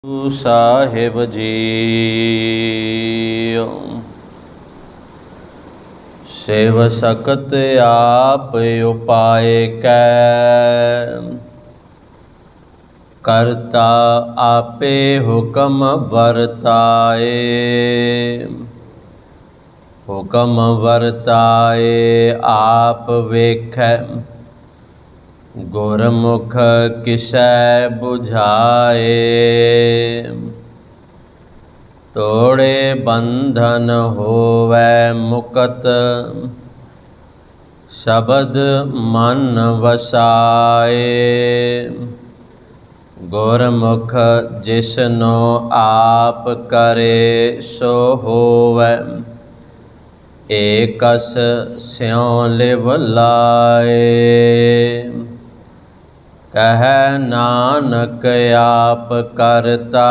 Guru Sahib ji. Save सकत आप उपाय कै, करता आपे हुक्म वर्ताए। हुक्म वर्ताए आप वेखै, गुरमुख किसै बुझाए। तोड़े बंधन होवै मुकत, शब्द मन वसाए। गुरमुख जिसनो आप करे सो होवै, एकस स्यों लिव लाए। कह नानक आप करता,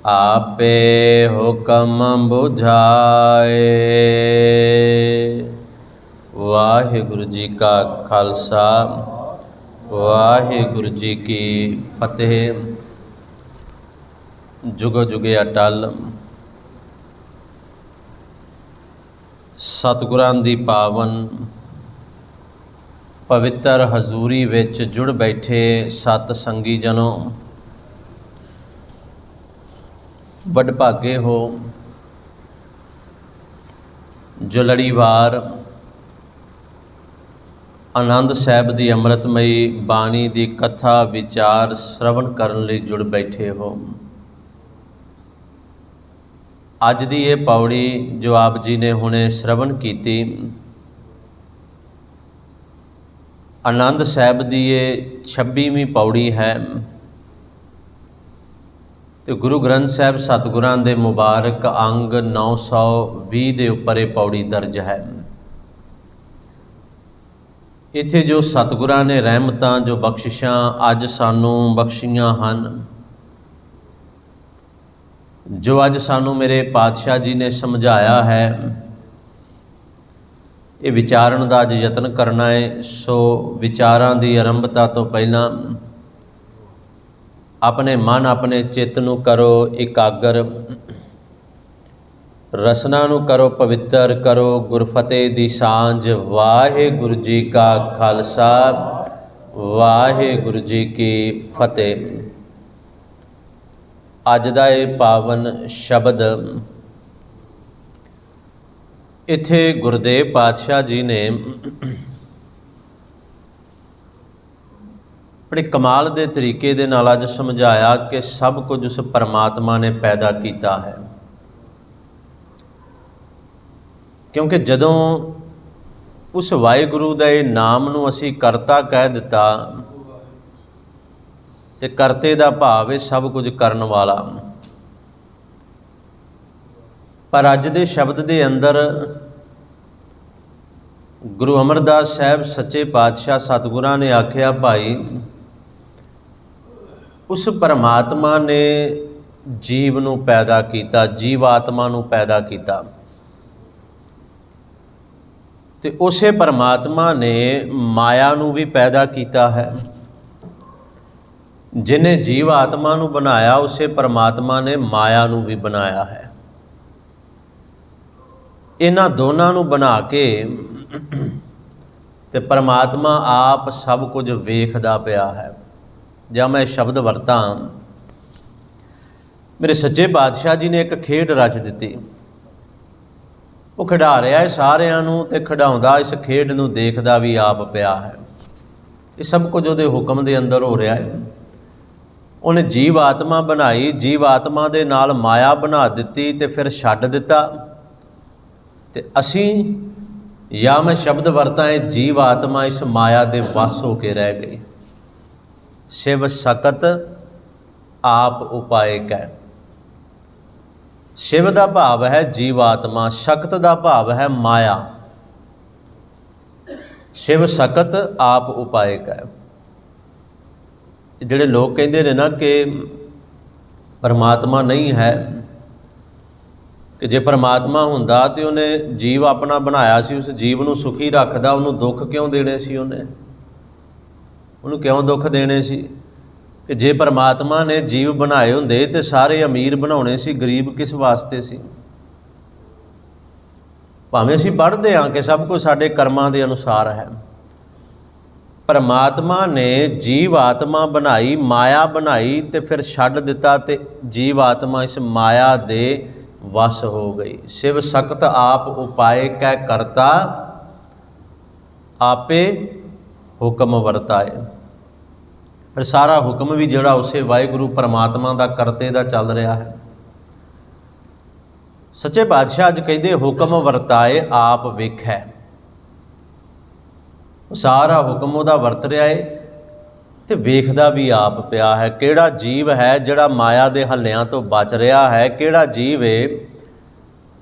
आपे हुक्म बुझाए। वाहिगुरु जी का खालसा, वाहिगुरु जी की फतेह। जुगो जुगे अटल सतगुरां दी पावन पवित्र हजूरी विच जुड़ बैठे सत संगी जनों, वडभागे हो जो लड़ीवार आनंद साहब की अमृतमयी बाणी की कथा विचार श्रवण करने लई जुड़ बैठे हो। अज की ये पौड़ी जो आप जी ने हुणे श्रवण की, आनंद साहब की ये 26वीं पौड़ी है। तो गुरु ग्रंथ साहब सतगुरां दे मुबारक अंग 920 के उपर ये पौड़ी दर्ज है। इत्थे जो सतगुरां ने रहमतां जो बख्शिशां अज सानू बख्शियां हन, जो अज सानू मेरे पातशाह जी ने समझाया है, ये विचारण का अज यतन करना है। सो विचारां की आरंभता तो पहला अपने मन अपने चित्त नू करो एकागर, रसना नू करो पवित्र, करो गुरफतेह दी सांझ। वाहिगुरु जी का खालसा, वाहिगुरु जी की फतेह। अज दा ये पावन शब्द इत्थे गुरुदेव पातशाह जी ने बड़े कमाल के तरीके दे नाल अज समझाया कि सब कुछ उस परमात्मा ने पैदा किया है। क्योंकि जदों उस वाहिगुरु दे नाम नूं असीं करता कह दिता, ते करते दा भाव है सब कुछ करन वाला। पर अज दे शब्द दे अंदर गुरु अमरदास साहब सच्चे पातशाह सतगुरां ने आख्या, भाई उस परमात्मा ने जीव नूं पैदा किया, जीव आत्मा नूं पैदा किया, ते उसे परमात्मा ने माया नूं भी पैदा किया है। जिन्हें जीव आत्मा नूं बनाया, उसे परमात्मा ने माया नूं भी बनाया है। इन्हां दोनों नूं बना के ते परमात्मा आप सब कुछ वेखदा पिया है। जां मैं शब्द वरतां, मेरे सच्चे पातशाह जी ने एक खेड रच दी। वो खिडा रहा है सारिਆਂ नूं ते खिडाउंदा इस खेड नूं देखदा भी आप पिया है। ये सब कुछ उहदे हुक्म दे अंदर हो रहा है। उन्हें जीव आत्मा बनाई, जीव आत्मा दे नाल माया बना दिती ते फिर छड्ड दिता। ते असी या मैं शब्द वरता है, जीव आत्मा इस माया दे वस हो के रह गई। शिव सकत आप उपाय कै। शिव का भाव है जीव आत्मा, शक्त का भाव है माया। शिव सकत आप उपाय कै। जिहड़े लोग कहते हैं ना कि परमात्मा नहीं है, कि जे परमात्मा हुंदा तो उन्हें जीव अपना बनाया सी, उस जीव नूं सुखी रखदा, उन्होंने दुख क्यों देने सी, उन्हें क्यों दुख देने सी। कि जे परमात्मा ने जीव बनाए हुंदे तो सारे अमीर बनाने सी, गरीब किस वास्ते सी। भावें असीं पढ़ते हाँ कि सब कुछ साडे कर्मां दे अनुसार है। परमात्मा ने जीव आत्मा बनाई, माया बनाई तो फिर छड्ड दिता ते जीव आत्मा इस माया दे वश हो गई। शिव सख्त आप उपाय कै करता, आपे हुक्म वरताए। फिर सारा हुक्म भी जिहड़ा उसे वाहिगुरू परमात्मा दा करते दा चल रहा है। सच्चे पातशाह अज कहते हुक्म वरताए आप वेखै। सारा हुक्म उहदा वरत रहा है तो वेखदा भी आप पिया है। किहड़ा जीव है जिहड़ा माया दे हल्लियां तो बच रहा है, किहड़ा जीव है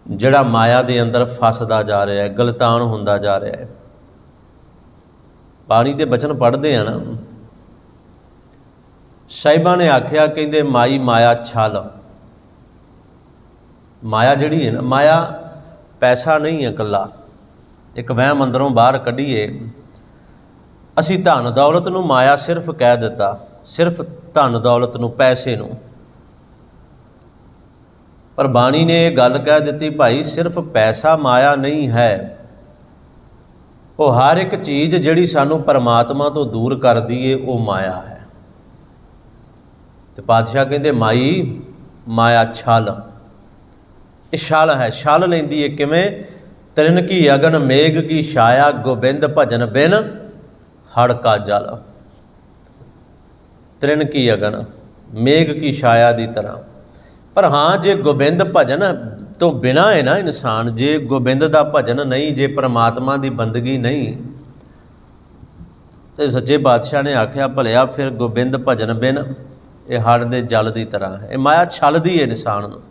जिहड़ा माया दे अंदर फसदा जा रहा है, गलतान हुंदा जा रहा है। बाणी दे बचन पढ़ते हैं ना, साहिबां ने आख्या कहंदे माई माया छल। माया जिहड़ी है ना, माया पैसा नहीं है कल्ला, एक वहम अंदरों बाहर कढ़ीए। असी धन दौलत नूं माया सिर्फ कह दिता, सिर्फ धन दौलत नूं, पैसे नूं। पर बाणी ने यह गल कह दी भाई सिर्फ पैसा माया नहीं है, वो हर एक चीज़ जिहड़ी सानू परमात्मा तो दूर कर दी है वो माया है। तो पातशाह कहते माई माया छल, ये छल है। छल लैंदी है किवें? तृण की अगन मेघ की छाया, गोबिंद भजन बिन हड़ का जल। तृण की अगन मेघ की छाया की तरह। पर हाँ जे गोबिंद भजन तो बिना है ना इंसान, जे गोबिंद का भजन नहीं, जे परमात्मा की बंदगी नहीं, तो सच्चे पातशाह ने आख्या भलिया फिर गोबिंद भजन बिन ये हड़ दे जल की तरह है। माया छलदी है इंसान नूं।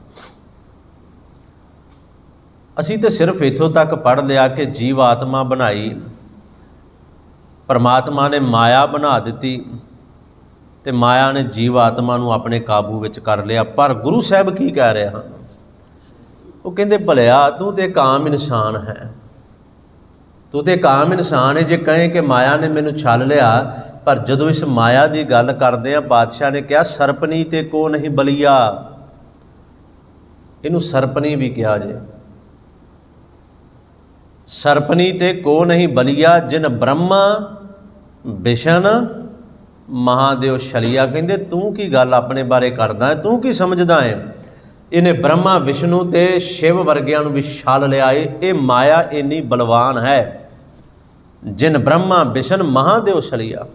असी तो सिर्फ इत्थों तक पढ़ लिया कि जीव आत्मा बनाई, परमात्मा ने माया बना दी तो माया ने जीव आत्मा नूं अपने काबू विच कर लिया। पर गुरु साहब की कह रहे हैं, वो कहते भलिया तू तो एक आम इंसान है, तू तो एक आम इंसान है। जे कहें कि माया ने मैनू छल लिया, पर जदों इस माया की गल करते हैं, पातशाह ने कहा सरपनी ते को नहीं बलिया। इनू सरपनी भी कहा जे, सरपनी ते को नहीं बलिया, जिन ब्रह्मा विशन महादेव छलिया। कहते तू की गल अपने बारे करदा है, तू की समझदा है? इन्हें ब्रह्मा विष्णु ते शिव वर्गियां नूं भी छल लिया है। ये माया इन्नी बलवान है, जिन ब्रह्मा विशन महादेव छलिया।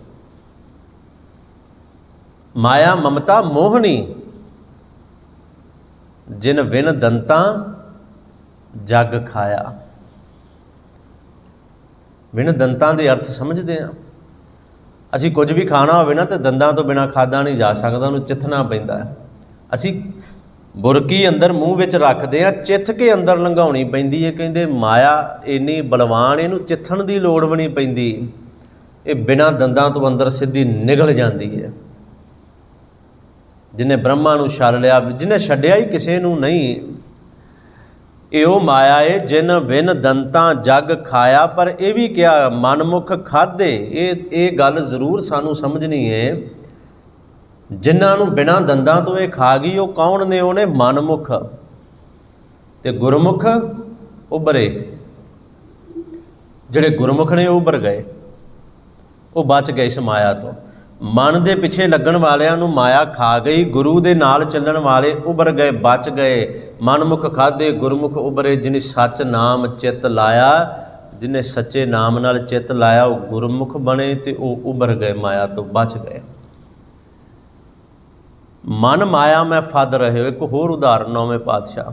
माया ममता मोहनी, जिन विन दंता जग खाया। विन दंतां दे अर्थ समझते हैं? असी कुछ भी खाना होवे ना तो दंदां तो बिना खादा नहीं जा सकता, उन्हें चिथना पैंदा है। असी बुरकी अंदर मूँह विच रखते हैं, चिथ के अंदर लंघाउणी पैंदी है। कहते माया इन्नी बलवान, इनू चिथण की लोड़ भी नहीं पैंदी, ये बिना दंदां तो अंदर सीधी निगल जाती है। जिन्हें ब्रह्मा नूं छल लिया, जिन्हें छड्डिया ही किसी नूं नहीं, यो माया है जिन विन दंतां जग खाया। पर यह भी क्या मनमुख खाधे, ये गल जरूर सानू समझनी है। जिन्हां नूं बिना दंदां तो ये खा गई, वो कौन ने? उन्हें मनमुख ते गुरमुख उभरे। जिहड़े गुरमुख ने उभर गए, वो बच गए इस माया तो। मन दे पिछे लगन वालियां नूं माया खा गई, गुरु दे नाल चलण वाले उभर गए, बच गए। मनमुख खाधे गुरमुख उभरे, जिन्हें सच नाम चित लाया, जिन्हें सच्चे नाम नाल चित लाया वो गुरमुख बने ते वो उभर गए, माया तो बच गए। मन माया में फद रहे हो। एक होर उदाहरण नौवें पातशाह,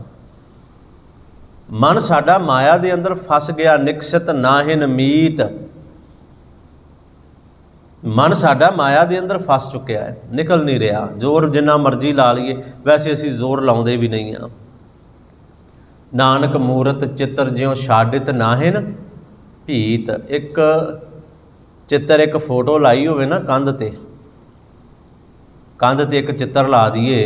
मन साडा माया दे अंदर फस गया, निकसित नाहिन मीत। मन साडा माया दे अंदर फस चुकिया है, निकल नहीं रहा। जोर जिन्ना मर्जी ला लीए, वैसे असी जोर लाउंदे भी नहीं हाँ। नानक मूरत चित्र ज्यों छाडित नाहिन भीत। एक चित्र, एक फोटो लाई होवे ना कंध ते, कंध ते एक चित्र ला दीए,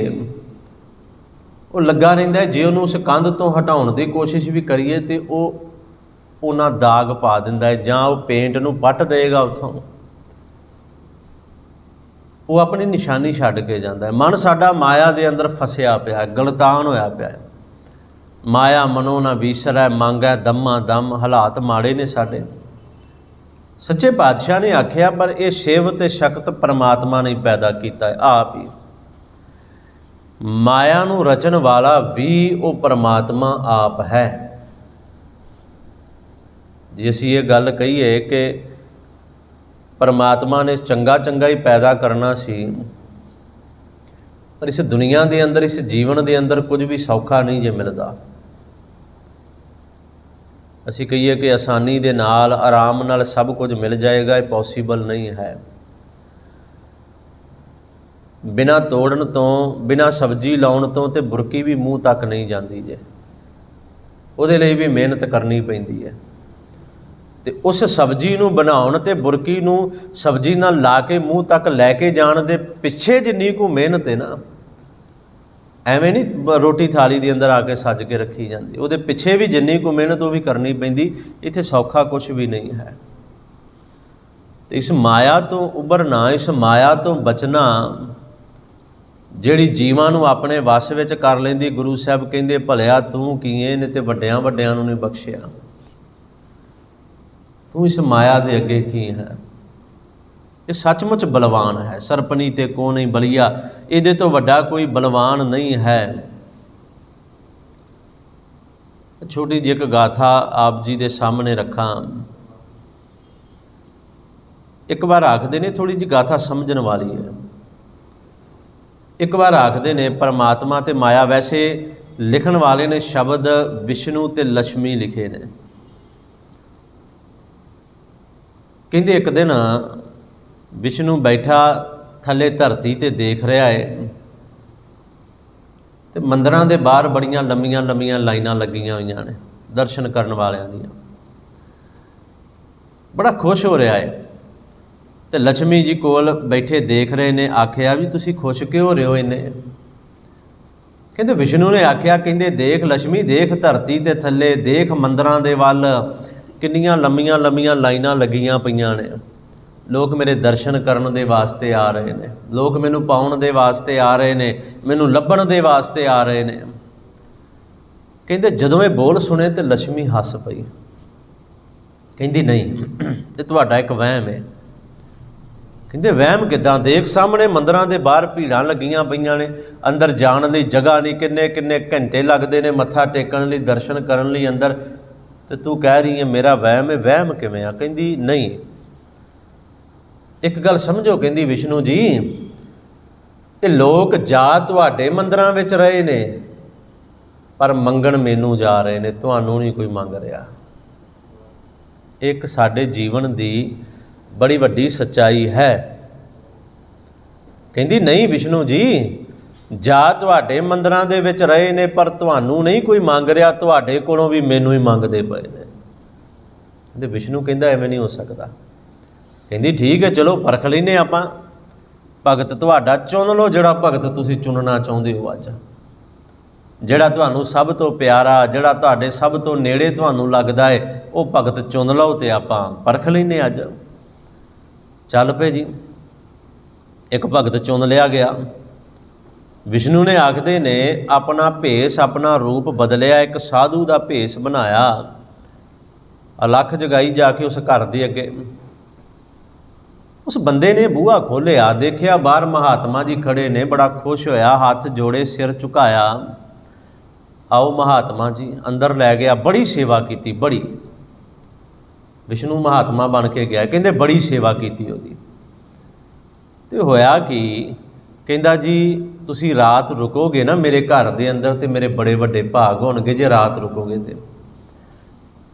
वो लगा रहिंदा है। जे उन्होंने उस कंध तो हटाउण की कोशिश भी करिए तो वो उन्ना दाग पा दिंदा है, जां वो पेंट नूं पट देगा उत्थों। ਉਹ ਆਪਣੀ ਨਿਸ਼ਾਨੀ ਛੱਡ ਕੇ ਜਾਂਦਾ ਹੈ। ਮਨ ਸਾਡਾ ਮਾਇਆ ਦੇ ਅੰਦਰ ਫਸਿਆ ਪਿਆ, ਗਲਤਾਨ ਹੋਇਆ ਪਿਆ। ਮਾਇਆ ਮਨੋਂ ਨਾ ਵੀਸਰੈ, ਮੰਗੈ ਦਮਾ ਦਮ। ਹਾਲਾਤ ਮਾੜੇ ਨੇ ਸਾਡੇ। ਸੱਚੇ ਪਾਤਸ਼ਾਹ ਨੇ ਆਖਿਆ, ਪਰ ਇਹ ਸ਼ਿਵ ਤੇ ਸ਼ਕਤ ਪਰਮਾਤਮਾ ਨੇ ਪੈਦਾ ਕੀਤਾ ਹੈ, ਆਪ ਹੀ। ਮਾਇਆ ਨੂੰ ਰਚਣ ਵਾਲਾ ਵੀ ਉਹ ਪਰਮਾਤਮਾ ਆਪ ਹੈ। ਜੇ ਅਸੀਂ ਇਹ ਗੱਲ ਕਹੀਏ ਕਿ ਪਰਮਾਤਮਾ ਨੇ ਚੰਗਾ ਚੰਗਾ ਹੀ ਪੈਦਾ ਕਰਨਾ ਸੀ, ਪਰ ਇਸ ਦੁਨੀਆ ਦੇ ਅੰਦਰ, ਇਸ ਜੀਵਨ ਦੇ ਅੰਦਰ ਕੁਝ ਵੀ ਸੌਖਾ ਨਹੀਂ ਜੇ ਮਿਲਦਾ। ਅਸੀਂ ਕਹੀਏ ਕਿ ਆਸਾਨੀ ਦੇ ਨਾਲ, ਆਰਾਮ ਨਾਲ ਸਭ ਕੁਝ ਮਿਲ ਜਾਏਗਾ, ਇਹ ਪੋਸੀਬਲ ਨਹੀਂ ਹੈ। ਬਿਨਾਂ ਤੋੜਨ ਤੋਂ, ਬਿਨਾਂ ਸਬਜ਼ੀ ਲਾਉਣ ਤੋਂ ਤੇ ਬੁਰਕੀ ਵੀ ਮੂੰਹ ਤੱਕ ਨਹੀਂ ਜਾਂਦੀ ਜੇ। ਉਹਦੇ ਲਈ ਵੀ ਮਿਹਨਤ ਕਰਨੀ ਪੈਂਦੀ ਹੈ। ਤੇ ਉਸ ਸਬਜ਼ੀ ਨੂੰ ਬਣਾਉਣ ਤੇ ਬੁਰਕੀ ਨੂੰ ਸਬਜ਼ੀ ਨਾਲ ਲਾ ਕੇ ਮੂੰਹ ਤੱਕ ਲੈ ਕੇ ਜਾਣ ਦੇ ਪਿੱਛੇ ਜਿੰਨੀ ਕੁ ਮਿਹਨਤ ਹੈ ਨਾ, ਐਵੇਂ ਨਹੀਂ ਰੋਟੀ ਥਾਲੀ ਦੇ ਅੰਦਰ ਆ ਕੇ ਸੱਜ ਕੇ ਰੱਖੀ ਜਾਂਦੀ। ਉਹਦੇ ਪਿੱਛੇ ਵੀ ਜਿੰਨੀ ਕੁ ਮਿਹਨਤ ਉਹ ਵੀ ਕਰਨੀ ਪੈਂਦੀ। ਇੱਥੇ ਸੌਖਾ ਕੁਝ ਵੀ ਨਹੀਂ ਹੈ। ਤੇ ਇਸ ਮਾਇਆ ਤੋਂ ਉਭਰਨਾ, ਇਸ ਮਾਇਆ ਤੋਂ ਬਚਣਾ, ਜਿਹੜੀ ਜੀਵਾਂ ਨੂੰ ਆਪਣੇ ਵੱਸ ਵਿੱਚ ਕਰ ਲੈਂਦੀ, ਗੁਰੂ ਸਾਹਿਬ ਕਹਿੰਦੇ ਭਲਿਆ ਤੂੰ ਕੀਏ ਨੇ ਤੇ ਵੱਡਿਆਂ ਵੱਡਿਆਂ ਨੂੰ ਨਹੀਂ ਬਖਸ਼ਿਆ। ਤੂੰ ਇਸ ਮਾਇਆ ਦੇ ਅੱਗੇ ਕੀ ਹੈ? ਇਹ ਸੱਚਮੁੱਚ ਬਲਵਾਨ ਹੈ। ਸਰਪਨੀ ਤੇ ਕੋ ਨਹੀਂ ਬਲੀਆ, ਇਹਦੇ ਤੋਂ ਵੱਡਾ ਕੋਈ ਬਲਵਾਨ ਨਹੀਂ ਹੈ। ਛੋਟੀ ਜਿਹੀ ਇੱਕ ਗਾਥਾ ਆਪ ਜੀ ਦੇ ਸਾਹਮਣੇ ਰੱਖਾਂ। ਇੱਕ ਵਾਰ ਆਖਦੇ ਨੇ, ਥੋੜੀ ਜਿਹੀ ਗਾਥਾ ਸਮਝਣ ਵਾਲੀ ਹੈ। ਇੱਕ ਵਾਰ ਆਖਦੇ ਨੇ ਪਰਮਾਤਮਾ ਤੇ ਮਾਇਆ, ਵੈਸੇ ਲਿਖਣ ਵਾਲੇ ਨੇ ਸ਼ਬਦ ਵਿਸ਼ਨੂੰ ਤੇ ਲక్ష్ਮੀ ਲਿਖੇ ਨੇ। ਕਹਿੰਦੇ ਇੱਕ ਦਿਨ ਵਿਸ਼ਨੂੰ ਬੈਠਾ ਥੱਲੇ ਧਰਤੀ ਤੇ ਦੇਖ ਰਿਹਾ ਹੈ, ਤੇ ਮੰਦਰਾਂ ਦੇ ਬਾਹਰ ਬੜੀਆਂ ਲੰਮੀਆਂ ਲੰਮੀਆਂ ਲਾਈਨਾਂ ਲੱਗੀਆਂ ਹੋਈਆਂ ਨੇ ਦਰਸ਼ਨ ਕਰਨ ਵਾਲਿਆਂ ਦੀਆਂ। ਬੜਾ ਖੁਸ਼ ਹੋ ਰਿਹਾ ਹੈ। ਤੇ ਲక్ష్ਮੀ ਜੀ ਕੋਲ ਬੈਠੇ ਦੇਖ ਰਹੇ ਨੇ। ਆਖਿਆ ਵੀ ਤੁਸੀਂ ਖੁਸ਼ ਕਿਉਂ ਹੋ ਰਹੇ ਹੋ ਇੰਨੇ? ਕਹਿੰਦੇ ਵਿਸ਼ਨੂੰ ਨੇ ਆਖਿਆ, ਕਹਿੰਦੇ ਦੇਖ ਲక్ష్ਮੀ, ਦੇਖ ਧਰਤੀ ਦੇ ਥੱਲੇ, ਦੇਖ ਮੰਦਰਾਂ ਦੇ ਵੱਲ ਕਿੰਨੀਆਂ ਲੰਮੀਆਂ ਲੰਮੀਆਂ ਲਾਈਨਾਂ ਲੱਗੀਆਂ ਪਈਆਂ ਨੇ। ਲੋਕ ਮੇਰੇ ਦਰਸ਼ਨ ਕਰਨ ਦੇ ਵਾਸਤੇ ਆ ਰਹੇ ਨੇ, ਲੋਕ ਮੈਨੂੰ ਪਾਉਣ ਦੇ ਵਾਸਤੇ ਆ ਰਹੇ ਨੇ, ਮੈਨੂੰ ਲੱਭਣ ਦੇ ਵਾਸਤੇ ਆ ਰਹੇ ਨੇ। ਕਹਿੰਦੇ ਜਦੋਂ ਇਹ ਬੋਲ ਸੁਣੇ ਤੇ ਲక్ష్ਮੀ ਹੱਸ ਪਈ। ਕਹਿੰਦੀ ਨਹੀਂ, ਇਹ ਤੁਹਾਡਾ ਇੱਕ ਵਹਿਮ ਹੈ। ਕਹਿੰਦੇ ਵਹਿਮ ਕਿੱਦਾਂ? ਦੇਖ ਸਾਹਮਣੇ ਮੰਦਰਾਂ ਦੇ ਬਾਹਰ ਭੀੜਾਂ ਲੱਗੀਆਂ ਪਈਆਂ ਨੇ, ਅੰਦਰ ਜਾਣ ਲਈ ਜਗ੍ਹਾ ਨਹੀਂ, ਕਿੰਨੇ ਕਿੰਨੇ ਘੰਟੇ ਲੱਗਦੇ ਨੇ ਮੱਥਾ ਟੇਕਣ ਲਈ, ਦਰਸ਼ਨ ਕਰਨ ਲਈ ਅੰਦਰ, ਤੇ ਤੂੰ ਕਹਿ ਰਹੀ ਹੈ ਮੇਰਾ ਵਹਿਮ ਹੈ। ਵਹਿਮ ਕਿਵੇਂ ਆ? ਕਹਿੰਦੀ ਨਹੀਂ, ਇੱਕ ਗੱਲ ਸਮਝੋ। ਕਹਿੰਦੀ ਵਿਸ਼ਨੂੰ ਜੀ, ਇਹ ਲੋਕ ਜਾ ਤੁਹਾਡੇ ਮੰਦਰਾਂ ਵਿੱਚ ਰਹੇ ਨੇ, ਪਰ ਮੰਗਣ ਮੈਨੂੰ ਜਾ ਰਹੇ ਨੇ, ਤੁਹਾਨੂੰ ਨਹੀਂ ਕੋਈ ਮੰਗ ਰਿਹਾ। ਇੱਕ ਸਾਡੇ ਜੀਵਨ ਦੀ ਬੜੀ ਵੱਡੀ ਸੱਚਾਈ ਹੈ। ਕਹਿੰਦੀ ਨਹੀਂ ਵਿਸ਼ਨੂੰ ਜੀ, ਜਾ ਤੁਹਾਡੇ ਮੰਦਰਾਂ ਦੇ ਵਿੱਚ ਰਹੇ ਨੇ, ਪਰ ਤੁਹਾਨੂੰ ਨਹੀਂ ਕੋਈ ਮੰਗ ਰਿਹਾ, ਤੁਹਾਡੇ ਕੋਲੋਂ ਵੀ ਮੈਨੂੰ ਹੀ ਮੰਗਦੇ ਪਏ ਨੇ। ਤੇ ਵਿਸ਼ਨੂੰ ਕਹਿੰਦਾ ਐਵੇਂ ਨਹੀਂ ਹੋ ਸਕਦਾ। ਕਹਿੰਦੀ ਠੀਕ ਹੈ, ਚਲੋ ਪਰਖ ਲੈਂਦੇ ਆਪਾਂ। ਭਗਤ ਤੁਹਾਡਾ ਚੁਣ ਲਓ, ਜਿਹੜਾ ਭਗਤ ਤੁਸੀਂ ਚੁਣਨਾ ਚਾਹੁੰਦੇ ਹੋ ਅੱਜ, ਜਿਹੜਾ ਤੁਹਾਨੂੰ ਸਭ ਤੋਂ ਪਿਆਰਾ, ਜਿਹੜਾ ਤੁਹਾਡੇ ਸਭ ਤੋਂ ਨੇੜੇ ਤੁਹਾਨੂੰ ਲੱਗਦਾ ਹੈ, ਉਹ ਭਗਤ ਚੁਣ ਲਓ ਤੇ ਆਪਾਂ ਪਰਖ ਲੈਂਦੇ ਅੱਜ। ਚੱਲ ਪਏ ਜੀ। ਇੱਕ ਭਗਤ ਚੁਣ ਲਿਆ ਗਿਆ। ਵਿਸ਼ਨੂੰ ਨੇ ਆਖਦੇ ਨੇ ਆਪਣਾ ਭੇਸ, ਆਪਣਾ ਰੂਪ ਬਦਲਿਆ, ਇੱਕ ਸਾਧੂ ਦਾ ਭੇਸ ਬਣਾਇਆ, ਅਲੱਖ ਜਗਾਈ ਜਾ ਕੇ ਉਸ ਘਰ ਦੇ ਅੱਗੇ। ਉਸ ਬੰਦੇ ਨੇ ਬੂਹਾ ਖੋਲ੍ਹਿਆ, ਦੇਖਿਆ ਬਾਹਰ ਮਹਾਤਮਾ ਜੀ ਖੜੇ ਨੇ। ਬੜਾ ਖੁਸ਼ ਹੋਇਆ, ਹੱਥ ਜੋੜੇ, ਸਿਰ ਝੁਕਾਇਆ, ਆਓ ਮਹਾਤਮਾ ਜੀ। ਅੰਦਰ ਲੈ ਗਿਆ, ਬੜੀ ਸੇਵਾ ਕੀਤੀ, ਬੜੀ। ਵਿਸ਼ਨੂੰ ਮਹਾਤਮਾ ਬਣ ਕੇ ਗਿਆ। ਕਹਿੰਦੇ ਬੜੀ ਸੇਵਾ ਕੀਤੀ ਉਹਦੀ। ਤੇ ਹੋਇਆ ਕੀ? ਕਹਿੰਦਾ ਜੀ ਤੁਸੀਂ ਰਾਤ ਰੁਕੋਗੇ ਨਾ ਮੇਰੇ ਘਰ ਦੇ ਅੰਦਰ, ਤੇ ਮੇਰੇ ਬੜੇ ਵੱਡੇ ਭਾਗ ਹੋਣਗੇ ਜੇ ਰਾਤ ਰੁਕੋਗੇ ਤੇ।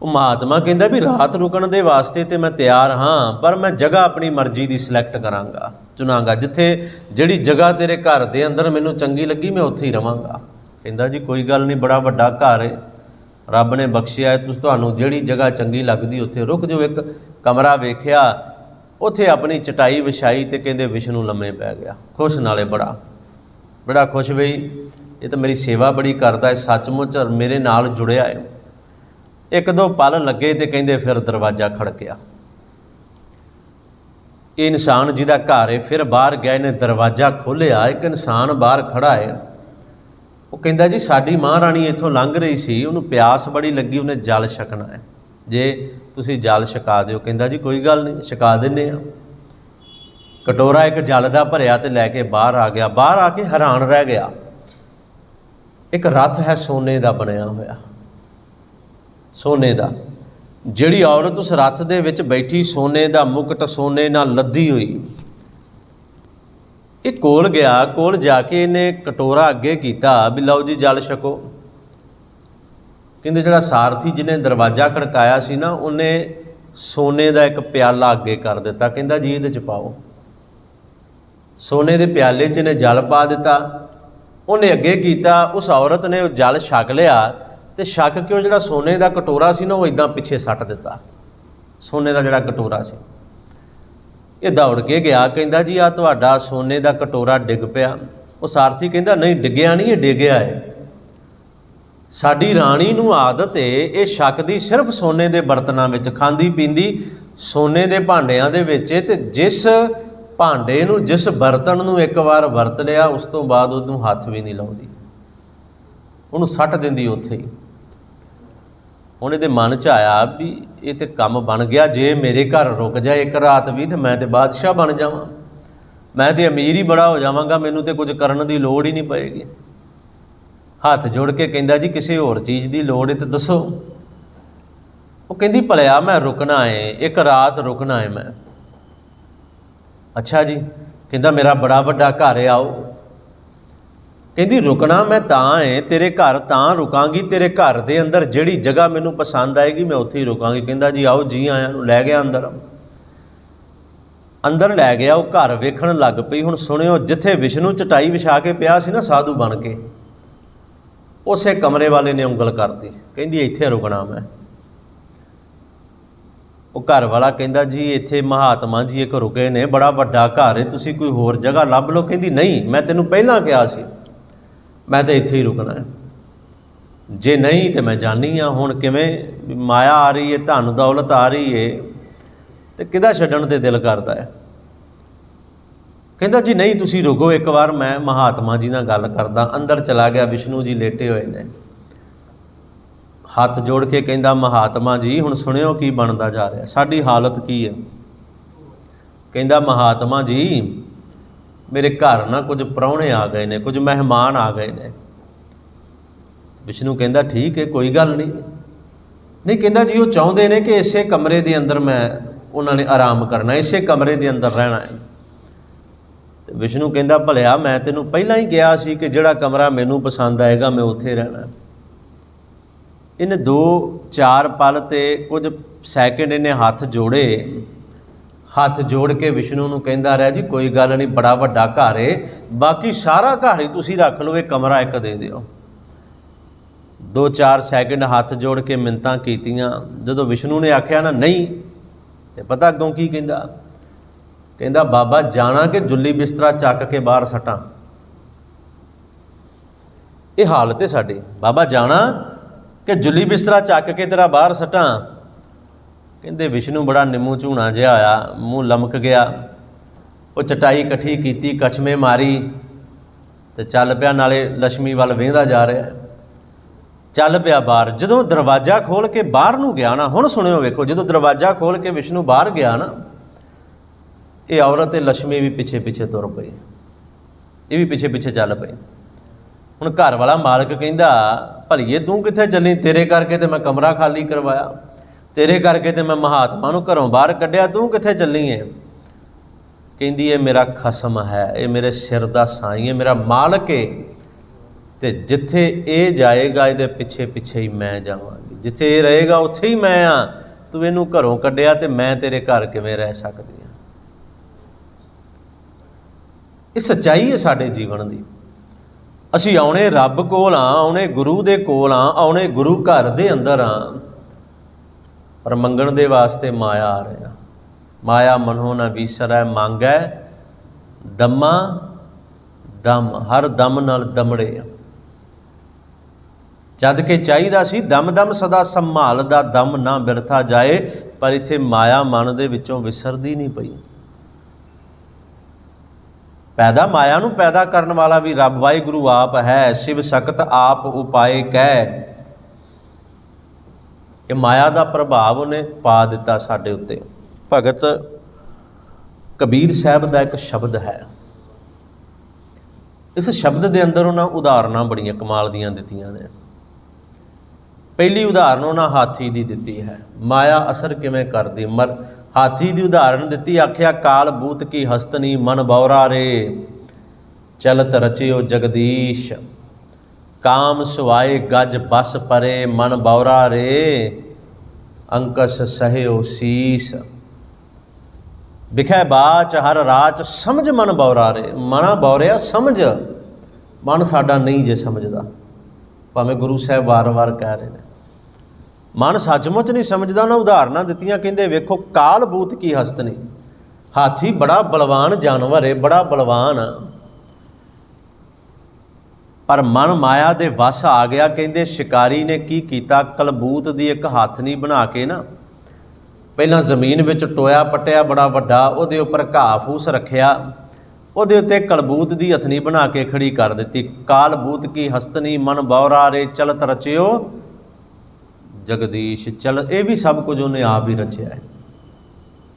ਉਹ ਮਹਾਤਮਾ ਕਹਿੰਦਾ ਵੀ ਰਾਤ ਰੁਕਣ ਦੇ ਵਾਸਤੇ ਤੇ ਮੈਂ ਤਿਆਰ ਹਾਂ, ਪਰ ਮੈਂ ਜਗ੍ਹਾ ਆਪਣੀ ਮਰਜ਼ੀ ਦੀ ਸਿਲੈਕਟ ਕਰਾਂਗਾ, ਚੁਣਾਂਗਾ। ਜਿੱਥੇ ਜਿਹੜੀ ਜਗ੍ਹਾ ਤੇਰੇ ਘਰ ਦੇ ਅੰਦਰ ਮੈਨੂੰ ਚੰਗੀ ਲੱਗੀ, ਮੈਂ ਉੱਥੇ ਹੀ ਰਵਾਂਗਾ। ਕਹਿੰਦਾ ਜੀ ਕੋਈ ਗੱਲ ਨਹੀਂ, ਬੜਾ ਵੱਡਾ ਘਰ ਹੈ, ਰੱਬ ਨੇ ਬਖਸ਼ਿਆ, ਤੁਹਾਨੂੰ ਜਿਹੜੀ ਜਗ੍ਹਾ ਚੰਗੀ ਲੱਗਦੀ ਉੱਥੇ ਰੁਕ ਜਾਓ। ਇੱਕ ਕਮਰਾ ਵੇਖਿਆ, ਉੱਥੇ ਆਪਣੀ ਚਟਾਈ ਵਿਛਾਈ, ਤੇ ਕਹਿੰਦੇ ਵਿਸ਼ਨੂੰ ਲੰਮੇ ਪੈ ਗਿਆ, ਖੁਸ਼ ਨਾਲੇ ਬੜਾ ਖੁਸ਼। ਬਈ ਇਹ ਤਾਂ ਮੇਰੀ ਸੇਵਾ ਬੜੀ ਕਰਦਾ ਹੈ, ਸੱਚਮੁੱਚ ਮੇਰੇ ਨਾਲ ਜੁੜਿਆ ਹੈ। ਇੱਕ ਦੋ ਪਲ ਲੱਗੇ ਤੇ ਕਹਿੰਦੇ ਫਿਰ ਦਰਵਾਜ਼ਾ ਖੜਕਿਆ। ये इंसान जिहदा घर है फिर बाहर गया, इन्हें दरवाज़ा खोलिया, एक इंसान बाहर खड़ा है। वो कहता जी साडी महारानी इत्थों लंघ रही सी, उन्होंने प्यास बड़ी लगी, उन्हें जल छकना है, जे तुसी जल छका दिओ। कहता जी कोई गल नहीं, छका दिंदे आ। कटोरा एक जल का भरिया तो लैके बाहर आ गया। बाहर आके हैरान रह गया, एक रथ है सोने का बनया होया, सोने का। जिहड़ी औरत उस रथ दे विच बैठी, सोने का मुकट, सोने नाल लद्दी हुई। ये कोल गया, कोल जाके इन्हें कटोरा अगे कीता भी लो जी जल छको। कहते जिहड़ा सारथी जिन्हें दरवाज़ा खड़काया सी ना, उन्हें सोने का एक प्याला अगे कर दिता। कहता जी इहदे च पाओ। सोने के प्याले च इन्हें जल पा दिता। उन्हें अगे कीता, उस औरत ने जल छक लिया तो छक के वो जिहड़ा सोने का कटोरा सी ना, वो इदां पिछे सट दिता। सोने का जिहड़ा कटोरा सी, ये दौड़ के गया, कहता जी आ तुहाडा सोने का कटोरा डिग पिया। वो सारथी कहता नहीं डिग्या नहीं, ये डिग्या है। साडी राणी नूं आदत है ये छकदी सिर्फ सोने के बर्तनों में, खांदी पींदी सोने के भांडिਆਂ ਦੇ ਵਿੱਚ। ਤੇ जिस भांडे नूं, जिस बर्तन नूं एक बार वरत लिया, उस तो बाद उहनूं हथ भी नहीं लाउंदी, उहनूं सट दिंदी उत्थे ही। हुण इहदे मन च आया भी ये तो काम बन गया, जे मेरे घर रुक जाए एक रात भी तो मैं तो बादशाह बन जावां, मैं तो अमीर ही बड़ा हो जावांगा, मैनूं तो कुछ करन दी लोड़ ही नहीं पएगी। हथ जोड़ के कहता जी किसी होर चीज़ की लोड़ है तो दसो। वो कहती भलिया मैं रुकना है, एक रात रुकना है मैं। अच्छा जी, कहता मेरा बड़ा वड्डा घर है, आओ। कहती रुकना मैं तां है, तेरे घर तां रुकांगी, तेरे घर दे अंदर जिहड़ी जगह मैनूं पसंद आएगी मैं उत्थे ही रुकांगी। कहता जी आओ, जी आया नूं लै गया अंदर। अंदर लै गया, वो घर वेखण लग पई। हुण सुणिओ, जिथे विष्णु चटाई विछा के पिया सी ना साधु बन के, उसे कमरे वाले ने उंगल करती, कहती इत्थे रुकना मैं। वो घर वाला कहता जी इत्थे महात्मा जी एक रुके ने, बड़ा वड्डा घर है, तुसीं कोई होर जगह लभ लो। कहती नहीं, मैं तैनूं पहलां कहा सी मैं तो इत्थे ही रुकना है, जे नहीं तो मैं जानी हाँ। हुण किवें माया आ रही है, धन दौलत आ रही है, तो किहदा छड्डण ते दिल करदा है। कहता जी नहीं तुसीं रुको एक बार, मैं महात्मा जी नाल गल करदा। अंदर चला गया, विष्णु जी लेटे हुए ने, हथ जोड़ के कहता महात्मा जी हुण सुनियो की बनता जा रहा, साडी हालत की है। कहता महात्मा जी मेरे घर ना कुछ प्राहुणे आ गए ने, कुछ मेहमान आ गए ने। विष्णु कहता ठीक है कोई गल नहीं। नहीं कहता जी वो चाहते ने कि इसे कमरे के अंदर मैं उन्होंने आराम करना, इसे कमरे के अंदर रहना है। विष्णु कहता भलिया मैं तेनों पहला ही कहा सी कि जिहड़ा कमरा मैनू पसंद आएगा मैं उत्थे रहना। इन्हें 2-4 पल ते कुछ सैकेंड इन्हें हथ जोड़े, हथ जोड़ के विष्णु नूं कहंदा रहा जी कोई गल नहीं, बड़ा वड्डा घर है, बाकी सारा घर ही तुसीं रख लो, ये कमरा एक दे दिओ। 2-4 सैकेंड हथ जोड़ के मिन्नतां कीतियां। जदों विष्णु ने आख्या ना नहीं, तो पता अगों की कहंदा, कहंदा बाबा जाना कि जुल्ली बिस्तरा चक के बाहर सटां। ये हालत है साडी, बाबा जाना कि जुल्ली बिस्तरा चक के तेरा बाहर सटां। कहंदे विष्णु बड़ा निम्मू झूणा जिहा आया, मूँह लमक गया। वो चटाई इकट्ठी की, कछमे मारी तो चल पिया, नाले लक्ष्मी वाल वेंदा जा रहा है, चल पिया बाहर। जदों दरवाज़ा खोल के बाहर नूं गया ना, हुण सुणिओ वेखो, जदों दरवाज़ा खोल के विष्णु बाहर गया ना, ये औरत लक्ष्मी भी पिछे पिछे तुर पई, ये भी पिछे पिछे चल पई। हुण घर वाला मालक कहंदा भलीए तूं कित्थे चली, तेरे करके तो मैं कमरा खाली करवाया, तेरे करके तो मैं महात्मा नूं घरों बाहर कढ़िया, तूं कित्थे चली है। कहंदी ये मेरा खसम है, ये मेरे सिर दा साईं है, मेरा मालक है, ते जिथे ये जाएगा ये पिछे पिछे ही मैं जावांगी, जिथे ये रहेगा उत्थे ही मैं हाँ। तूं इहनूं घरों कढ़िया तो मैं तेरे घर किवें रह सकदी हाँ। ये सच्चाई है साडे जीवन दी। असीं आउणे रब कोल हाँ, आउणे गुरु दे कोल हाँ, आउणे गुरु घर दे अंदर हाँ, पर मंगण दे वास्ते माया आ रही। माया मनो न विसरै, मांगै दमा दम, हर दम नाल दमड़े। जद के चाहिदा सी दम दम सदा संभालदा, दम ना बिरथा जाए, पर इत्थे माया मन दे विचों विसरदी नहीं पई। पैदा माया नूं पैदा करन वाला भी रब वाहिगुरू आप है। शिव सकत आप उपाय कह। ये माया का प्रभाव उन्हें पा दिता साडे उत्ते। भगत कबीर साहब का एक शब्द है, इस शब्द के अंदर उन्होंने उदाहरण बड़ियां कमाल दियां दित्तियां ने। पहली उदाहरण उन्होंने हाथी की दिती है, माया असर किवें करदी। हाथी की उदाहरण दिती, आख्या काल बूत की हस्तनी मन बौरा रे, चलत रचियो जगदीश। काम सुवाए गज बस परे, मन बौरा रे, अंकस सहयो शीस। बिखै बाच हर राच, समझ मन बौरा रे। मना बौरिया समझ, मन साडा नहीं जे समझदा। भावें गुरु साहब वार वार कह रहे हैं, मन सचमुच नहीं समझदा। उन्हें उदाहरण दित्तियां, कहंदे वेखो काल बूत की हस्तनी। हाथी बड़ा बलवान जानवर है, बड़ा बलवान, पर मन माया दे वस आ गया। कहंदे शिकारी ने की कीता, कलबूत दी एक हाथनी बना के ना पहलां जमीन विच टोया पट्टिया बड़ा वड्डा, उहदे उपर घाह फूस रखिया, उहदे उत्ते कलबूत दी हथनी बना के खड़ी कर दित्ती। काल बूत की हस्तनी मन बौरा रे, चलत रचियो जगदीश। चल ये भी सब कुछ उन्हें आप ही रचिया है।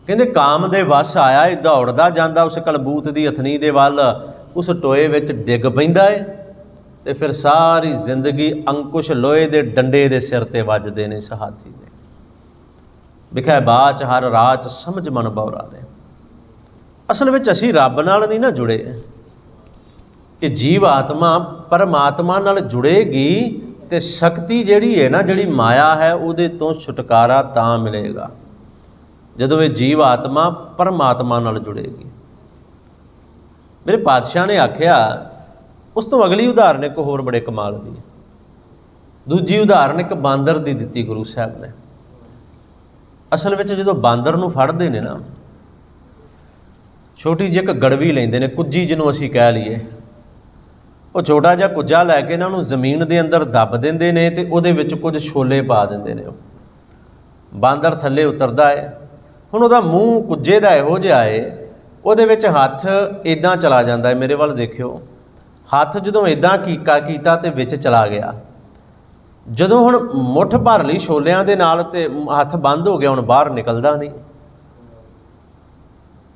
कहंदे काम दे वस आया, दौड़दा जांदा उस कलबूत दी हथनी दे वल, उस टोए विच डिग पैंदा है, ते फिर सारी जिंदगी अंकुश लोहे दे डंडे दे सिर ते वजदे ने इस हाथी दे। विखै बाच हर राच, समझ मन बौरा रे। असल में असी रब नाल नहीं ना जुड़े, कि जीव आत्मा परमात्मा नाल जुड़ेगी तो शक्ति जिहड़ी है ना, जिहड़ी माया है, उहदे तो छुटकारा तां मिलेगा जदों ये जीव आत्मा परमात्मा नाल जुड़ेगी। मेरे पातशाह ने आख्या, उस तो अगली उदाहरण एक होर बड़े कमाल दी। दूजी उदाहरण एक बांदर दी दित्ती गुरु साहब ने। असल में जो बांदर नूं फड़दे ने ना, छोटी जी एक गड़वी लेंदे ने, कुज्जी जिन्हों असीं कह लीए, वो छोटा जिहा कुज्जा लैके ना उन्होंने जमीन के अंदर दब देंदे ने ते उहदे विच कुछ छोले पा देंदे ने। बांदर थल्ले उतरदा है। हुण उहदा मूँह कुज्जे दा इहो जिहा है, उहदे विच हत्थ इदां चला जांदा है। मेरे वल देखियो, हत्थ जदों इदां कीता ते विच चला गया। जदों हुण मुठ भर लई छोलियां दे नाल ते हत्थ बंद हो गया, हुण बाहर निकलदा नहीं।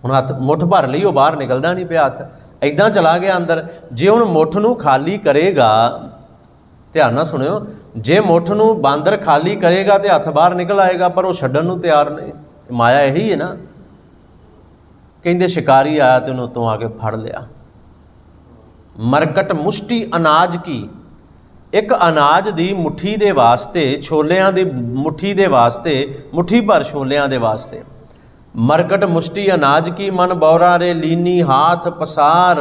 हुण हत्थ मुठ भर लई, वो बाहर निकलदा नहीं पिया, हत्थ इदां चला गया अंदर। जे हुण मुठ नूं खाली करेगा, ध्यान नाल सुणियो, जे मुठ नूं बांदर खाली करेगा तो हत्थ बाहर निकल आएगा, पर वो छड्डण नूं तैयार नहीं। माया यही है ना। कहंदे शिकारी आया तो उन्होंने तो आके फड़ लिया। मरकट मुष्टि अनाज की, एक अनाज दी मुट्ठी दे वास्ते, छोलियां दी मुट्ठी दे वास्ते, मुट्ठी भर छोलियां दे वास्ते। मरकट मुष्टि अनाज की मन बौरा रे, लीनी हाथ पसार,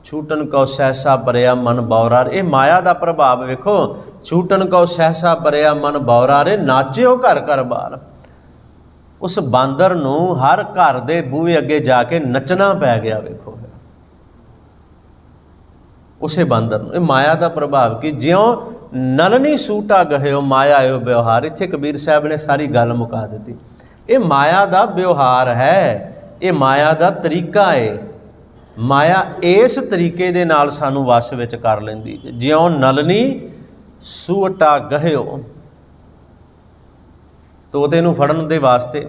छूटन कौ सहसा भरिया मन बौरा रे। ये माया का प्रभाव वेखो, छूटन कौ सहसा भरिया मन बौरा रे, नाचियो घर घर बार। उस बांदर नूं हर घर दे बूहे अगे जाके नचना पै गया। वेखो उसे बांदर नूं, माया का प्रभाव कि ज्यों नलनी सूटा गहियो माया यो व्यवहार। इत्थे कबीर साहब ने सारी गल मुका दी। ये माया का व्यवहार है, ये माया का तरीका है। माया इस तरीके दे नाल सानू वश विच कर लैंदी, ज्यों नलनी सूटा गहियो। तोते नूं फड़न दे वास्ते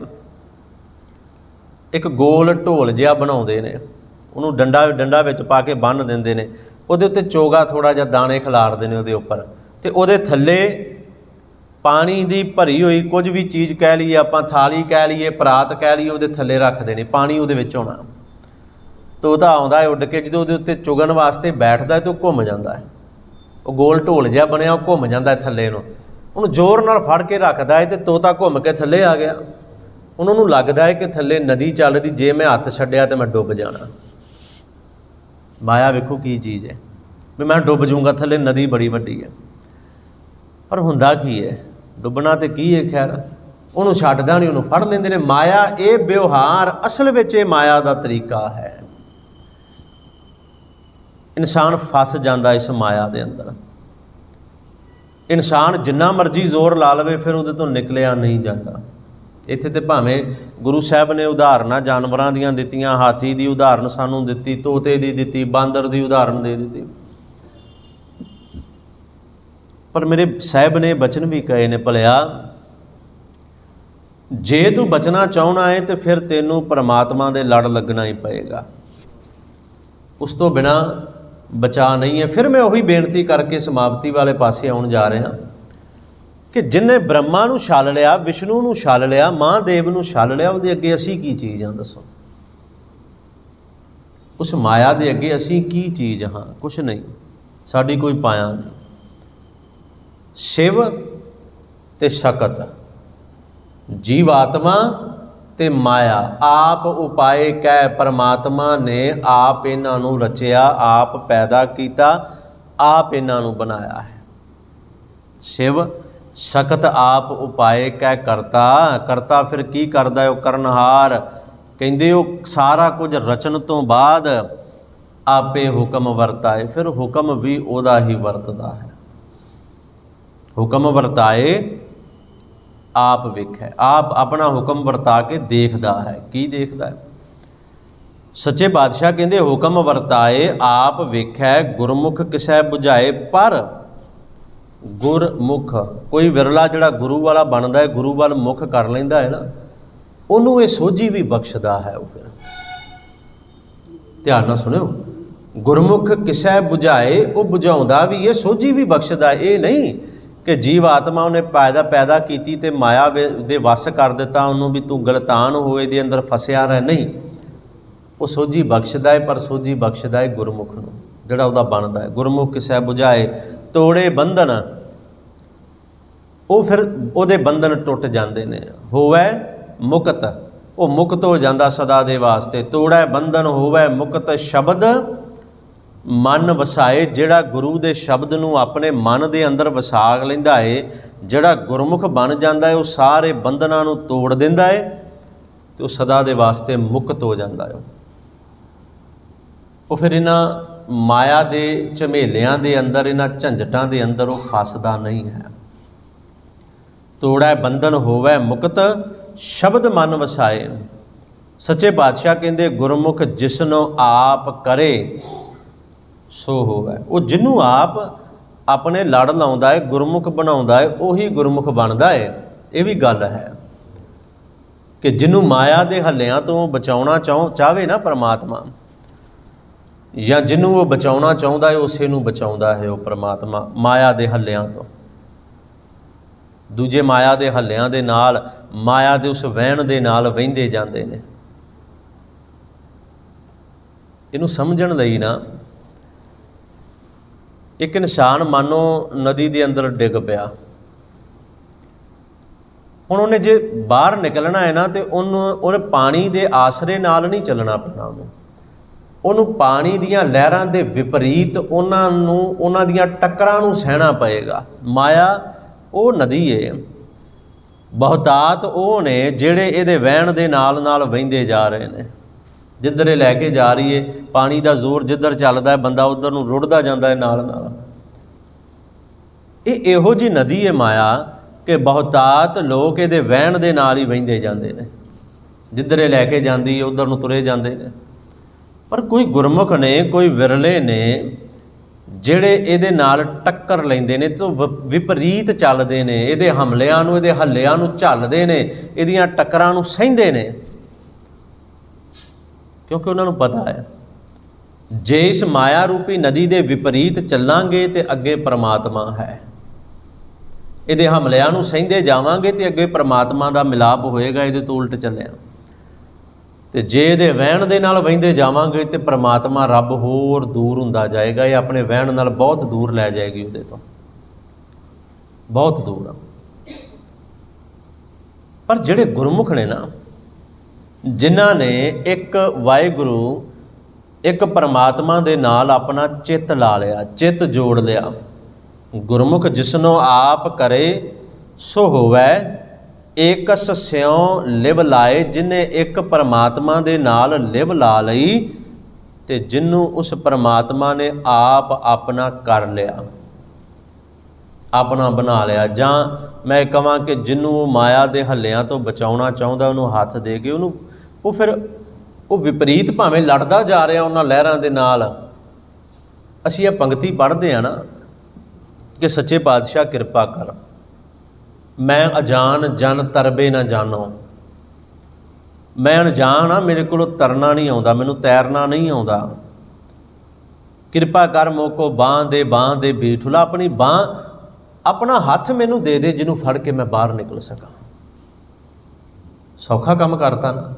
एक गोल ढोल जिहा बनाउंदे ने, उहनूं डंडा विच पा के बन्ह दिंदे ने, उहदे उत्ते चोगा थोड़ा जिहा दाणे खिलारदे ने उहदे उपर, ते उहदे थल्ले पानी दी भरी हुई कुछ भी चीज़ कह लीए, आपां थाली कह लीए, परात कह लीए, उहदे थल्ले रख देने, पानी उहदे विच होना। तोता आउंदा है उड के, जदों उहदे उत्ते चुगन वास्ते बैठदा है तो घुम जांदा है। वो गोल ढोल जिहा बनिया घुम जांदा है थल्ले नूं, उहनूं जोर नाल फड़ के रखदा है, ते तोता घुम के थल्ले आ गया। उन्होंने लगता है कि थल्ले नदी चलदी, जे मैं हत्थ छड्डिया तो मैं डुब जाना। माया वेखो की चीज़ है, भी मैं डुब जूँगा, थल्ले नदी बड़ी वड्डी है। पर हुंदा की है, डुबना तो की है, खैर उन्होंने छड्डदा नहीं, उन्होंने फड़ लेंदे ने। माया ये व्यवहार असल विच ये माया का तरीका है। इंसान फस जाता इस माया के अंदर। इंसान जिन्ना मर्जी जोर ला लवे फिर उहदे तो निकलिया नहीं जाता। ਇੱਥੇ ਤੇ ਭਾਵੇਂ ਗੁਰੂ ਸਾਹਿਬ ਨੇ ਉਦਾਹਰਨਾਂ ਜਾਨਵਰਾਂ ਦੀਆਂ ਦਿੱਤੀਆਂ, ਹਾਥੀ ਦੀ ਉਦਾਹਰਨ ਸਾਨੂੰ ਦਿੱਤੀ, ਤੋਤੇ ਦੀ ਦਿੱਤੀ, ਬਾਂਦਰ ਦੀ ਉਦਾਹਰਨ ਦੇ ਦਿੱਤੀ, ਪਰ ਮੇਰੇ ਸਾਹਿਬ ਨੇ ਬਚਨ ਵੀ ਕਹੇ ਨੇ, ਭਲਿਆ ਜੇ ਤੂੰ ਬਚਣਾ ਚਾਹੁੰਦਾ ਹੈ ਤੇ ਫਿਰ ਤੈਨੂੰ ਪਰਮਾਤਮਾ ਦੇ ਲੜ ਲੱਗਣਾ ਹੀ ਪਏਗਾ, ਉਸ ਤੋਂ ਬਿਨਾਂ ਬਚਾ ਨਹੀਂ ਹੈ। ਫਿਰ ਮੈਂ ਉਹੀ ਬੇਨਤੀ ਕਰਕੇ ਸਮਾਪਤੀ ਵਾਲੇ ਪਾਸੇ ਆਉਣ ਜਾ ਰਿਹਾ ਕਿ ਜਿਹਨੇ ਬ੍ਰਹਮਾ ਨੂੰ ਛਾਲ ਲਿਆ, ਵਿਸ਼ਨੂੰ ਨੂੰ ਛਾਲ ਲਿਆ, ਮਹਾਂਦੇਵ ਨੂੰ ਛਾਲ ਲਿਆ, ਉਹਦੇ ਅੱਗੇ ਅਸੀਂ ਕੀ ਚੀਜ਼ ਹਾਂ ਦੱਸੋ? ਉਸ ਮਾਇਆ ਦੇ ਅੱਗੇ ਅਸੀਂ ਕੀ ਚੀਜ਼ ਹਾਂ? ਕੁਛ ਨਹੀਂ, ਸਾਡੀ ਕੋਈ ਪਾਇਆ ਨਹੀਂ। ਸ਼ਿਵ ਤੇ ਸ਼ਕਤ, ਜੀਵ ਆਤਮਾ ਤੇ ਮਾਇਆ, ਆਪ ਉਪਾਏ ਕਹਿ ਪਰਮਾਤਮਾ ਨੇ ਆਪ ਇਹਨਾਂ ਨੂੰ ਰਚਿਆ, ਆਪ ਪੈਦਾ ਕੀਤਾ, ਆਪ ਇਹਨਾਂ ਨੂੰ ਬਣਾਇਆ ਹੈ। ਸ਼ਿਵ ਸ਼ਕਤ ਆਪ ਉਪਾਏ ਕਹਿ ਕਰਤਾ, ਕਰਤਾ ਫਿਰ ਕੀ ਕਰਦਾ? ਉਹ ਕਰਨਹਾਰ, ਕਹਿੰਦੇ ਉਹ ਸਾਰਾ ਕੁਝ ਰਚਨ ਤੋਂ ਬਾਅਦ ਆਪੇ ਹੁਕਮ ਵਰਤਾਏ, ਫਿਰ ਹੁਕਮ ਵੀ ਉਹਦਾ ਹੀ ਵਰਤਦਾ ਹੈ। ਹੁਕਮ ਵਰਤਾਏ ਆਪ ਵੇਖੈ, ਆਪ ਆਪਣਾ ਹੁਕਮ ਵਰਤਾ ਕੇ ਦੇਖਦਾ ਹੈ। ਕੀ ਦੇਖਦਾ ਹੈ? ਸੱਚੇ ਪਾਤਸ਼ਾਹ ਕਹਿੰਦੇ ਹੁਕਮ ਵਰਤਾਏ ਆਪ ਵੇਖੈ, ਗੁਰਮੁਖ ਕਿਸੈ ਬੁਝਾਏ। ਪਰ ਗੁਰਮੁਖ, ਕੋਈ ਵਿਰਲਾ ਜਿਹੜਾ ਗੁਰੂ ਵਾਲਾ ਬਣਦਾ ਹੈ, ਗੁਰੂ ਵੱਲ ਮੁਖ ਕਰ ਲੈਂਦਾ ਹੈ ਨਾ, ਉਹਨੂੰ ਇਹ ਸੋਝੀ ਵੀ ਬਖਸ਼ਦਾ ਹੈ। ਉਹ ਫਿਰ ਧਿਆਨ ਨਾਲ ਸੁਣਿਓ, ਗੁਰਮੁਖ ਕਿਸੈ ਬੁਝਾਏ, ਉਹ ਬੁਝਾਉਂਦਾ ਵੀ ਇਹ ਸੋਝੀ ਵੀ ਬਖਸ਼ਦਾ। ਇਹ ਨਹੀਂ ਕਿ ਜੀਵ ਆਤਮਾ ਉਹਨੇ ਪੈਦਾ ਕੀਤੀ ਤੇ ਮਾਇਆ ਦੇ ਵਸ ਕਰ ਦਿੱਤਾ ਉਹਨੂੰ ਵੀ ਤੂੰ ਗਲਤਾਨ ਹੋਏ ਦੇ ਅੰਦਰ ਫਸਿਆ ਰਹਿ, ਨਹੀਂ, ਉਹ ਸੋਝੀ ਬਖਸ਼ਦਾ ਹੈ, ਪਰ ਸੋਝੀ ਬਖਸ਼ਦਾ ਹੈ ਗੁਰਮੁਖ ਨੂੰ ਜਿਹੜਾ ਉਹਦਾ ਬਣਦਾ ਹੈ। ਗੁਰਮੁਖ ਕਿਸੈ ਬੁਝਾਏ ਤੋੜੇ ਬੰਧਨ, ਉਹ ਫਿਰ ਉਹਦੇ ਬੰਧਨ ਟੁੱਟ ਜਾਂਦੇ ਨੇ। ਹੋਵੈ ਮੁਕਤ, ਉਹ ਮੁਕਤ ਹੋ ਜਾਂਦਾ ਸਦਾ ਦੇ ਵਾਸਤੇ। ਤੋੜੈ ਬੰਧਨ ਹੋਵੈ ਮੁਕਤ, ਸ਼ਬਦ ਮਨ ਵਸਾਏ, ਜਿਹੜਾ ਗੁਰੂ ਦੇ ਸ਼ਬਦ ਨੂੰ ਆਪਣੇ ਮਨ ਦੇ ਅੰਦਰ ਵਸਾ ਲੈਂਦਾ ਹੈ, ਜਿਹੜਾ ਗੁਰਮੁਖ ਬਣ ਜਾਂਦਾ ਹੈ, ਉਹ ਸਾਰੇ ਬੰਧਨਾਂ ਨੂੰ ਤੋੜ ਦਿੰਦਾ ਹੈ ਤੇ ਉਹ ਸਦਾ ਦੇ ਵਾਸਤੇ ਮੁਕਤ ਹੋ ਜਾਂਦਾ ਹੈ। ਉਹ ਫਿਰ ਇਹਨਾਂ ਮਾਇਆ ਦੇ ਝਮੇਲਿਆਂ ਦੇ ਅੰਦਰ, ਇਹਨਾਂ ਝੰਜਟਾਂ ਦੇ ਅੰਦਰ ਉਹ ਫਸਦਾ ਨਹੀਂ ਹੈ। ਤੋੜੈ ਬੰਧਨ ਹੋਵੈ ਮੁਕਤ, ਸ਼ਬਦ ਮਨ ਵਸਾਏ। ਸੱਚੇ ਪਾਤਸ਼ਾਹ ਕਹਿੰਦੇ ਗੁਰਮੁਖ ਜਿਸਨੂੰ ਆਪ ਕਰੇ ਸੋ ਹੋਵੇ। ਉਹ ਜਿਹਨੂੰ ਆਪ ਆਪਣੇ ਲੜ ਲਾਉਂਦਾ ਹੈ, ਗੁਰਮੁਖ ਬਣਾਉਂਦਾ ਹੈ, ਉਹੀ ਗੁਰਮੁਖ ਬਣਦਾ ਹੈ। ਇਹ ਵੀ ਗੱਲ ਹੈ ਕਿ ਜਿਹਨੂੰ ਮਾਇਆ ਦੇ ਹੱਲਿਆਂ ਤੋਂ ਬਚਾਉਣਾ ਚਾਹਵੇ ਨਾ ਪਰਮਾਤਮਾ, ਜਾਂ ਜਿਹਨੂੰ ਉਹ ਬਚਾਉਣਾ ਚਾਹੁੰਦਾ ਹੈ, ਉਸੇ ਨੂੰ ਬਚਾਉਂਦਾ ਹੈ ਉਹ ਪਰਮਾਤਮਾ ਮਾਇਆ ਦੇ ਹੱਲਿਆਂ ਤੋਂ। ਦੂਜੇ ਮਾਇਆ ਦੇ ਹੱਲਿਆਂ ਦੇ ਨਾਲ, ਮਾਇਆ ਦੇ ਉਸ ਵਹਿਣ ਦੇ ਨਾਲ ਵਹਿੰਦੇ ਜਾਂਦੇ ਨੇ। ਇਹਨੂੰ ਸਮਝਣ ਲਈ ਨਾ, ਇੱਕ ਇਨਸਾਨ ਮਾਨੋ ਨਦੀ ਦੇ ਅੰਦਰ ਡਿੱਗ ਪਿਆ, ਹੁਣ ਉਹਨੇ ਜੇ ਬਾਹਰ ਨਿਕਲਣਾ ਹੈ ਨਾ, ਤੇ ਉਹਨੇ ਪਾਣੀ ਦੇ ਆਸਰੇ ਨਾਲ ਨਹੀਂ ਚੱਲਣਾ ਪੈਣਾ, ਉਹਨੂੰ ਪਾਣੀ ਦੀਆਂ ਲਹਿਰਾਂ ਦੇ ਵਿਪਰੀਤ ਉਹਨਾਂ ਦੀਆਂ ਟੱਕਰਾਂ ਨੂੰ ਸਹਿਣਾ ਪਏਗਾ। ਮਾਇਆ ਉਹ ਨਦੀ ਹੈ, ਬਹੁਤਾਤ ਉਹ ਨੇ ਜਿਹੜੇ ਇਹਦੇ ਵਹਿਣ ਦੇ ਨਾਲ ਨਾਲ ਵਹਿੰਦੇ ਜਾ ਰਹੇ ਨੇ। ਜਿੱਧਰ ਇਹ ਲੈ ਕੇ ਜਾ ਰਹੀ ਹੈ, ਪਾਣੀ ਦਾ ਜ਼ੋਰ ਜਿੱਧਰ ਚੱਲਦਾ ਹੈ, ਬੰਦਾ ਉੱਧਰ ਨੂੰ ਰੁੜਦਾ ਜਾਂਦਾ ਹੈ ਨਾਲ ਨਾਲ। ਇਹ ਇਹੋ ਜਿਹੀ ਨਦੀ ਹੈ ਮਾਇਆ ਕਿ ਬਹੁਤਾਤ ਲੋਕ ਇਹਦੇ ਵਹਿਣ ਦੇ ਨਾਲ ਹੀ ਵਹਿੰਦੇ ਜਾਂਦੇ ਨੇ, ਜਿੱਧਰ ਇਹ ਲੈ ਕੇ ਜਾਂਦੀ ਹੈ ਉੱਧਰ ਨੂੰ ਤੁਰੇ ਜਾਂਦੇ ਨੇ। ਪਰ ਕੋਈ ਗੁਰਮੁਖ ਨੇ, ਕੋਈ ਵਿਰਲੇ ਨੇ ਜਿਹੜੇ ਇਹਦੇ ਨਾਲ ਟੱਕਰ ਲੈਂਦੇ ਨੇ ਤੇ ਵਿਪਰੀਤ ਚੱਲਦੇ ਨੇ, ਇਹਦੇ ਹਮਲਿਆਂ ਨੂੰ, ਇਹਦੇ ਹੱਲਿਆਂ ਨੂੰ ਝੱਲਦੇ ਨੇ, ਇਹਦੀਆਂ ਟੱਕਰਾਂ ਨੂੰ ਸਹਿੰਦੇ ਨੇ, ਕਿਉਂਕਿ ਉਹਨਾਂ ਨੂੰ ਪਤਾ ਹੈ ਜੇ ਇਸ ਮਾਇਆ ਰੂਪੀ ਨਦੀ ਦੇ ਵਿਪਰੀਤ ਚੱਲਾਂਗੇ ਤੇ ਅੱਗੇ ਪਰਮਾਤਮਾ ਹੈ। ਇਹਦੇ ਹਮਲਿਆਂ ਨੂੰ ਸਹਿੰਦੇ ਜਾਵਾਂਗੇ ਤੇ ਅੱਗੇ ਪਰਮਾਤਮਾ ਦਾ ਮਿਲਾਪ ਹੋਏਗਾ, ਇਹਦੇ ਤੋਂ ਉਲਟ ਚੱਲਿਆ। ਤੇ ਜੇ ਇਹਦੇ ਵਹਿਣ ਦੇ ਨਾਲ ਵਹਿੰਦੇ ਜਾਵਾਂਗੇ ਤੇ ਪਰਮਾਤਮਾ ਰੱਬ ਹੋਰ ਦੂਰ ਹੁੰਦਾ ਜਾਏਗਾ। ਇਹ ਆਪਣੇ ਵਹਿਣ ਨਾਲ ਬਹੁਤ ਦੂਰ ਲੈ ਜਾਏਗੀ, ਉਹਦੇ ਤੋਂ ਬਹੁਤ ਦੂਰ ਆ। ਪਰ ਜਿਹੜੇ ਗੁਰਮੁਖ ਨੇ ਨਾ, ਜਿਨ੍ਹਾਂ ਨੇ ਇੱਕ ਵਾਹਿਗੁਰੂ, ਇੱਕ ਪਰਮਾਤਮਾ ਦੇ ਨਾਲ ਆਪਣਾ ਚਿੱਤ ਲਾ ਲਿਆ, ਚਿੱਤ ਜੋੜ ਲਿਆ, ਗੁਰਮੁਖ ਜਿਸਨੂੰ ਆਪ ਕਰੇ ਸੋ ਹੋਵੈ, ਏਕਸ ਸਿਉ ਲਿਵ ਲਾਏ, ਜਿਹਨੇ ਇੱਕ ਪਰਮਾਤਮਾ ਦੇ ਨਾਲ ਲਿਵ ਲਾ ਲਈ ਤੇ ਜਿਹਨੂੰ ਉਸ ਪਰਮਾਤਮਾ ਨੇ ਆਪ ਆਪਣਾ ਕਰ ਲਿਆ, ਆਪਣਾ ਬਣਾ ਲਿਆ, ਜਾਂ ਮੈਂ ਕਹਾਂ ਕਿ ਜਿਹਨੂੰ ਮਾਇਆ ਦੇ ਹੱਲਿਆਂ ਤੋਂ ਬਚਾਉਣਾ ਚਾਹੁੰਦਾ ਉਹਨੂੰ ਹੱਥ ਦੇ ਕੇ ਉਹਨੂੰ ਉਹ ਫਿਰ ਉਹ ਵਿਪਰੀਤ ਭਾਵੇਂ ਲੜਦਾ ਜਾ ਰਿਹਾ ਉਹਨਾਂ ਲਹਿਰਾਂ ਦੇ ਨਾਲ। ਅਸੀਂ ਇਹ ਪੰਕਤੀ ਪੜ੍ਹਦੇ ਹਾਂ ਨਾ ਕਿ ਸੱਚੇ ਪਾਤਸ਼ਾਹ ਕਿਰਪਾ ਕਰ, ਮੈਂ ਅਜਾਨ ਜਨ ਤਰਬੇ ਨਾ ਜਾਣੋ। ਮੈਂ ਅਣਜਾਣ ਆ, ਮੇਰੇ ਕੋਲੋਂ ਤਰਨਾ ਨਹੀਂ ਆਉਂਦਾ, ਮੈਨੂੰ ਤੈਰਨਾ ਨਹੀਂ ਆਉਂਦਾ। ਕਿਰਪਾ ਕਰ ਮੋਕੋ ਬਾਂਹ ਦੇ ਬੀਠੁਲਾ, ਆਪਣੀ ਬਾਂਹ ਆਪਣਾ ਹੱਥ ਮੈਨੂੰ ਦੇ ਦੇ ਜਿਹਨੂੰ ਫੜ ਕੇ ਮੈਂ ਬਾਹਰ ਨਿਕਲ ਸਕਾਂ। ਸੌਖਾ ਕੰਮ ਕਰਤਾ ਨਾ।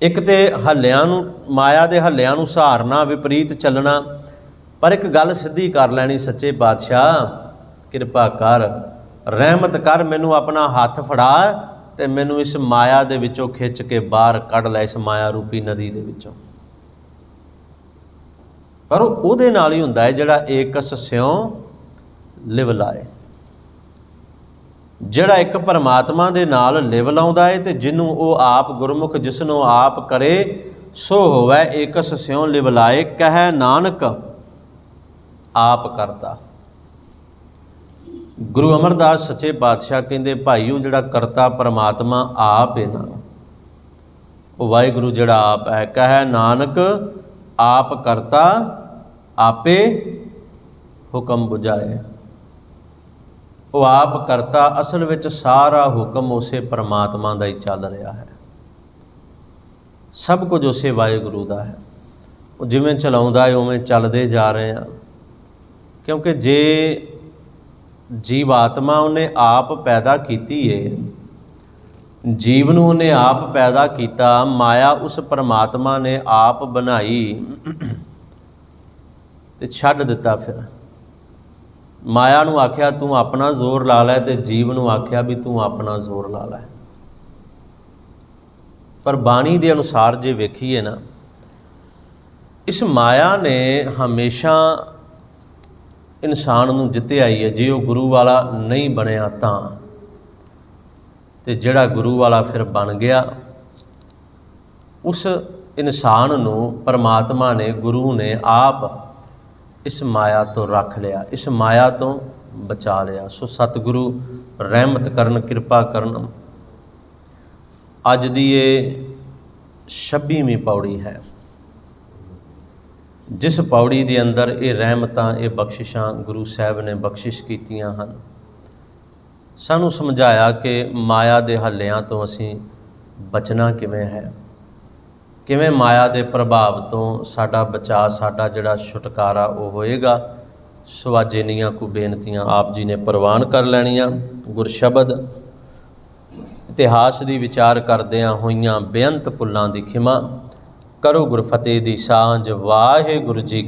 ਇੱਕ ਤੇ ਹੱਲਿਆਂ ਨੂੰ, ਮਾਇਆ ਦੇ ਹੱਲਿਆਂ ਨੂੰ ਸਹਾਰਨਾ, ਵਿਪਰੀਤ ਚੱਲਣਾ, ਪਰ ਇੱਕ ਗੱਲ ਸਿੱਧੀ ਕਰ ਲੈਣੀ, ਸੱਚੇ ਪਾਤਸ਼ਾਹ ਕਿਰਪਾ ਕਰ, ਰਹਿਮਤ ਕਰ, ਮੈਨੂੰ ਆਪਣਾ ਹੱਥ ਫੜਾ ਤੇ ਮੈਨੂੰ ਇਸ ਮਾਇਆ ਦੇ ਵਿੱਚੋਂ ਖਿੱਚ ਕੇ ਬਾਹਰ ਕੱਢ ਲੈ, ਇਸ ਮਾਇਆ ਰੂਪੀ ਨਦੀ ਦੇ ਵਿੱਚੋਂ। ਪਰ ਉਹਦੇ ਨਾਲ ਹੀ ਹੁੰਦਾ ਹੈ ਜਿਹੜਾ ਏਕਸ ਸਿਉ ਲਿਵ ਲਾਏ, ਜਿਹੜਾ ਇੱਕ ਪਰਮਾਤਮਾ ਦੇ ਨਾਲ ਲਿਵ ਲਾਉਂਦਾ ਹੈ, ਤੇ ਜਿਹਨੂੰ ਉਹ ਆਪ ਗੁਰਮੁਖ ਜਿਸ ਨੂੰ ਆਪ ਕਰੇ ਸੋ ਹੋਵੈ ਏਕਸ ਸਿਉ ਲਿਵ ਲਾਏ, ਕਹਿ ਨਾਨਕ ਆਪ ਕਰਤਾ। ਗੁਰੂ ਅਮਰਦਾਸ ਸੱਚੇ ਪਾਤਸ਼ਾਹ ਕਹਿੰਦੇ ਭਾਈਓ ਜਿਹੜਾ ਕਰਤਾ ਪਰਮਾਤਮਾ ਆਪ ਹੈ ਨਾ, ਉਹ ਵਾਹਿਗੁਰੂ ਜਿਹੜਾ ਆਪ ਹੈ, ਕਹਿ ਨਾਨਕ ਆਪ ਕਰਤਾ ਆਪੇ ਹੁਕਮ ਬੁਝਾਏ। ਉਹ ਆਪ ਕਰਤਾ, ਅਸਲ ਵਿੱਚ ਸਾਰਾ ਹੁਕਮ ਉਸੇ ਪਰਮਾਤਮਾ ਦਾ ਹੀ ਚੱਲ ਰਿਹਾ ਹੈ, ਸਭ ਕੁਝ ਉਸੇ ਵਾਹਿਗੁਰੂ ਦਾ ਹੈ। ਉਹ ਜਿਵੇਂ ਚਲਾਉਂਦਾ ਹੈ ਉਵੇਂ ਚੱਲਦੇ ਜਾ ਰਹੇ ਹਾਂ, ਕਿਉਂਕਿ ਜੇ ਜੀਵ ਆਤਮਾ ਉਹਨੇ ਆਪ ਪੈਦਾ ਕੀਤੀ ਹੈ, ਜੀਵ ਨੂੰ ਉਹਨੇ ਆਪ ਪੈਦਾ ਕੀਤਾ, ਮਾਇਆ ਉਸ ਪਰਮਾਤਮਾ ਨੇ ਆਪ ਬਣਾਈ ਤੇ ਛੱਡ ਦਿੱਤਾ। ਫਿਰ ਮਾਇਆ ਨੂੰ ਆਖਿਆ ਤੂੰ ਆਪਣਾ ਜ਼ੋਰ ਲਾ ਲੈ, ਤੇ ਜੀਵ ਨੂੰ ਆਖਿਆ ਵੀ ਤੂੰ ਆਪਣਾ ਜ਼ੋਰ ਲਾ ਲੈ। ਪਰ ਬਾਣੀ ਦੇ ਅਨੁਸਾਰ ਜੇ ਵੇਖੀਏ ਨਾ, ਇਸ ਮਾਇਆ ਨੇ ਹਮੇਸ਼ਾ ਇਨਸਾਨ ਨੂੰ ਜਿੱਤਿਆ ਹੀ ਹੈ, ਜੇ ਉਹ ਗੁਰੂ ਵਾਲਾ ਨਹੀਂ ਬਣਿਆ ਤਾਂ। ਤੇ ਜਿਹੜਾ ਗੁਰੂ ਵਾਲਾ ਫਿਰ ਬਣ ਗਿਆ, ਉਸ ਇਨਸਾਨ ਨੂੰ ਪਰਮਾਤਮਾ ਨੇ, ਗੁਰੂ ਨੇ ਆਪ ਇਸ ਮਾਇਆ ਤੋਂ ਰੱਖ ਲਿਆ, ਇਸ ਮਾਇਆ ਤੋਂ ਬਚਾ ਲਿਆ। ਸੋ ਸਤਿਗੁਰੂ ਰਹਿਮਤ ਕਰਨ, ਕਿਰਪਾ ਕਰਨ। ਅੱਜ ਦੀ ਇਹ 26ਵੀਂ ਪੌੜੀ ਹੈ, ਜਿਸ ਪੌੜੀ ਦੇ ਅੰਦਰ ਇਹ ਰਹਿਮਤਾਂ, ਇਹ ਬਖਸ਼ਿਸ਼ਾਂ ਗੁਰੂ ਸਾਹਿਬ ਨੇ ਬਖਸ਼ਿਸ਼ ਕੀਤੀਆਂ ਹਨ। ਸਾਨੂੰ ਸਮਝਾਇਆ ਕਿ ਮਾਇਆ ਦੇ ਹੱਲਿਆਂ ਤੋਂ ਅਸੀਂ ਬਚਣਾ ਕਿਵੇਂ ਹੈ, ਕਿਵੇਂ ਮਾਇਆ ਦੇ ਪ੍ਰਭਾਵ ਤੋਂ ਸਾਡਾ ਬਚਾਅ, ਸਾਡਾ ਜਿਹੜਾ ਛੁਟਕਾਰਾ ਉਹ ਹੋਏਗਾ। ਸੋ ਅੱਜ ਇੰਨੀਆਂ ਕੁ ਬੇਨਤੀਆਂ ਆਪ ਜੀ ਨੇ ਪ੍ਰਵਾਨ ਕਰ ਲੈਣੀਆਂ। ਗੁਰਸ਼ਬਦ ਇਤਿਹਾਸ ਦੀ ਵਿਚਾਰ ਕਰਦਿਆਂ ਹੋਈਆਂ ਬੇਅੰਤ ਭੁੱਲਾਂ ਦੀ ਖਿਮਾ ਕਰੋ। ਗੁਰਫਤਿਹ ਦੀ ਸਾਂਝ। ਵਾਹਿਗੁਰੂ ਜੀ।